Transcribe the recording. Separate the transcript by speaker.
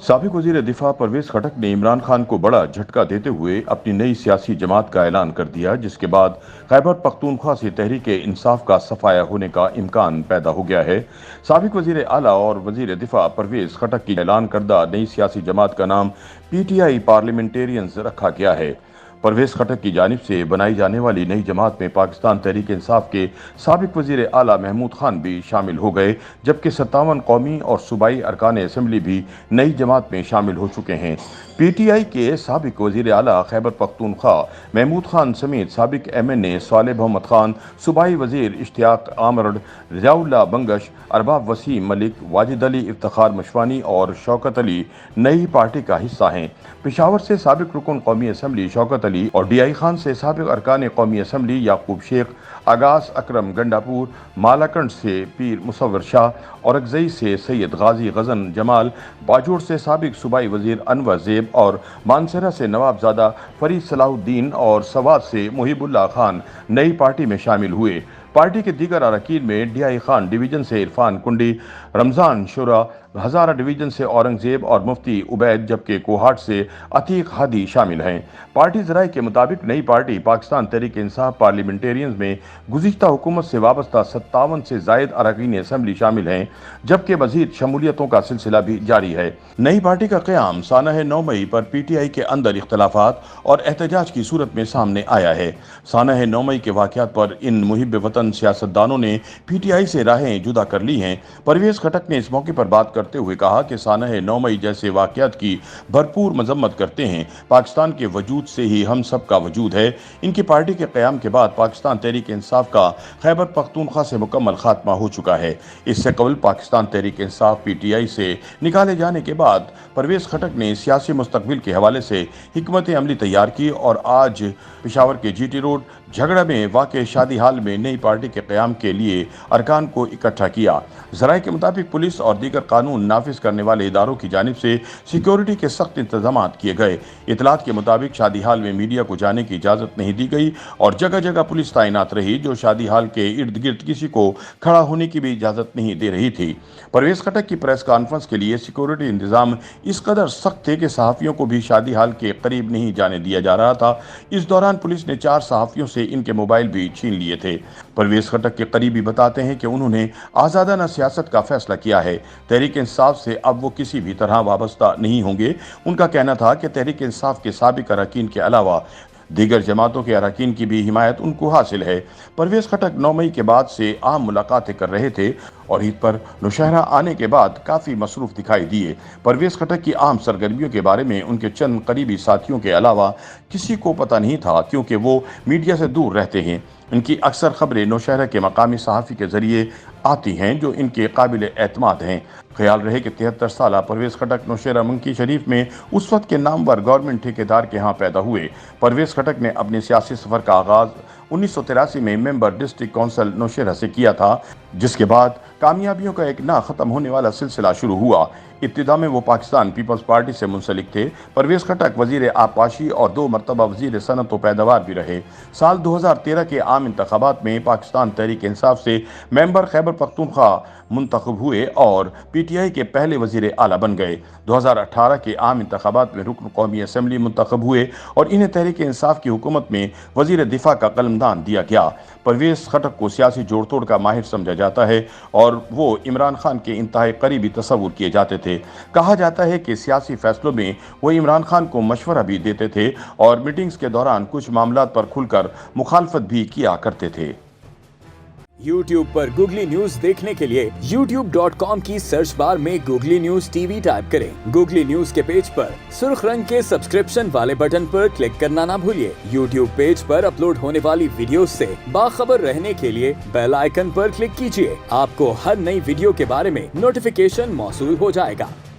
Speaker 1: साबिक वजीर दिफा परवेज खटक ने इमरान खान को बड़ा झटका देते हुए अपनी नई सियासी जमात का ऐलान कर दिया, जिसके बाद खैबर पख्तूनख्वा से तहरीक इंसाफ का सफाया होने का इम्कान पैदा हो गया है। साबिक वजीर आला और वजीर दिफा परवेज खटक की ऐलान करदा नई सियासी जमात का नाम PTI पार्लियामेंटेरियंस रखा गया है। परवेज खटक की जानिब से बनाई जाने वाली नई जमात में पाकिस्तान तहरीक इंसाफ के साबिक वजीर आला महमूद खान भी शामिल हो गए, जबकि 57 कौमी और सूबाई अरकान असम्बली भी नई जमात में शामिल हो चुके हैं। PTI के साबिक वजीर आला खैबर पख्तूनख्वा महमूद खान समेत साबिक MNA सालेह मोहम्मद खान, सूबाई वजीर इश्तियाक आमरड, रियाउल्लाह बंगश, अरबाब वसीम मलिक, वाजिद अली इफ्तिखार मशवानी और शौकत अली नई पार्टी का हिस्सा हैं। पेशावर से साबिक रुकन कौमी असम्बली शौकत अली और DI खान से साबिक अरकान कौमी असम्बली याकूब शेख, आगास अकरम गंडापुर, मालाकंड से पीर मुसव्वर शाह, औरकजई से सैयद गाजी गजन जमाल, बाजोड़ से साबिक सूबाई वजीर अनवर ज़ेब और मानसरा से नवाबजादा फरीद सलाहुद्दीन और सवात से मुहिबुल्लाह खान नई पार्टी में शामिल हुए। पार्टी के दीगर अरकान में DI खान डिवीजन से इरफान कुंडी, रमज़ान शुरा, हज़ारा डिवीजन से औरंगजेब और मुफ्ती उबैद, जबकि कोहाट से अतीक हादी शामिल हैं। पार्टी ज़राए के मुताबिक नई पार्टी पाकिस्तान तहरीक इंसाफ पार्लियामेंटेरियंस में गुज़िश्ता हुकूमत से वाबस्ता 57 से ज़ायद अरकान असम्बली शामिल हैं, जबकि मज़ीद शमूलियतों का सिलसिला भी जारी है। नई पार्टी का क़याम सानह 9 मई पर PTI के अंदर इख्तलाफात और एहतजाज की सूरत में सामने आया है। सानह 9 मई के वाक़यात पर इन मुहिब वतन सियासतदानों ने PTI से राहें जुदा कर ली हैं। परवेज खटक ने इस मौके पर बात करते हुए कहा कि सानह 9 मई जैसे वाक़यात की भरपूर मजम्मत करते हैं। पाकिस्तान के वजूद से ही हम सब का वजूद है। इनकी पार्टी के क़याम के बाद पाकिस्तान तहरीक इंसाफ का खैबर पख्तूनख्वा से मुकम्मल खात्मा हो चुका है। इससे कबल पाकिस्तान तहरीक इंसाफ PTI से निकाले जाने के बाद परवेज खटक ने सियासी मुस्तकबिल के हवाले से हिकमत अमली तैयार की और आज पेशावर के GT रोड झगड़ा में वाक़ शादी हाल में नई पार्टी के क़याम के लिए अरकान को इकट्ठा किया। ज़राए के मुताबिक पुलिस और दीगर कानून नाफिज करने वाले इदारों की जानिब से सिक्योरिटी के सख्त इंतजाम किए गए। इतलात के मुताबिक शादी हाल में मीडिया को जाने की इजाज़त नहीं दी गई और जगह जगह पुलिस तैनात रही, जो शादी हाल के इर्द गिर्द किसी को खड़ा होने की भी इजाज़त नहीं दे रही थी। परवेज खटक की प्रेस कॉन्फ्रेंस के लिए सिक्योरिटी इंतजाम इस कदर सख्त थे कि सहाफ़ियों को भी शादी हाल के करीब नहीं जाने दिया जा रहा था। इस दौरान पुलिस ने 4 सहाफ़ियों से इनके मोबाइल भी छीन लिए थे। परवेज खटक के करीबी बताते हैं कि उन्होंने आज़ादाना सियासत का फैसला किया है। तहरीक इंसाफ से अब वो किसी भी तरह वाबस्ता नहीं होंगे। उनका कहना था कि तहरीक इंसाफ के साबिक अरकान के अलावा दीगर जमातों के अरकान की भी हिमायत उनको हासिल है। परवेज खटक 9 मई के बाद से आम मुलाकातें कर रहे थे और ईद पर नौशहरा आने के बाद काफ़ी मसरूफ़ दिखाई दिए। परवेज खटक की आम सरगर्मियों के बारे में उनके चंद करीबी साथियों के अलावा किसी को पता नहीं था, क्योंकि वो मीडिया से दूर रहते हैं। इनकी अक्सर खबरें नौशहरा के मकामी सहाफ़ी के ज़रिए आती हैं, जो इनके काबिल एतमाद हैं। ख्याल रहे कि 73 साल परवेज खटक नौशहरा मंकी शरीफ में उस वक्त के नामवर गवर्नमेंट ठेकेदार के यहाँ पैदा हुए। परवेज खटक ने अपने सियासी सफ़र का आगाज़ 1983 में मेंबर डिस्ट्रिक्ट काउंसिल नौशहरा से किया था, जिसके बाद कामयाबियों का एक ना ख़त्म होने वाला सिलसिला शुरू हुआ। इब्तिदा में वो पाकिस्तान पीपल्स पार्टी से मुंसलिक थे। परवेज खटक वजीर आबपाशी और 2 मरतबा वजीर सनत व पैदावार भी रहे। साल 2013 के आम इंतखाबात में पाकिस्तान तहरीक इंसाफ से मेंबर खैबर पख्तूनख्वा मुंतखब हुए और PTI के पहले वजीर आला बन गए। 2018 के आम इंतखाबात में रुकन कौमी असम्बली मुंतखब हुए और इन्हें तहरीक इंसाफ की हुकूमत में वजीर दिफा का कलमदान दिया गया। परवेज खटक को सियासी जोड़ तोड़ का माहिर समझा जाता है और वो इमरान खान के इंतहाई करीबी तस्वुर किए जाते थे। कहा जाता है कि सियासी फैसलों में वो इमरान खान को मशवरा भी देते थे और मीटिंग्स के दौरान कुछ मामलात पर खुलकर मुखालफत भी किया करते थे।
Speaker 2: YouTube पर गूगली न्यूज देखने के लिए youtube.com की सर्च बार में गूगली न्यूज TV टाइप करें। गूगली न्यूज के पेज पर सुर्ख रंग के सब्सक्रिप्शन वाले बटन पर क्लिक करना ना भूलिए। YouTube पेज पर अपलोड होने वाली वीडियोस से बाखबर रहने के लिए बेल आइकन पर क्लिक कीजिए। आपको हर नई वीडियो के बारे में नोटिफिकेशन मौसूल हो जाएगा।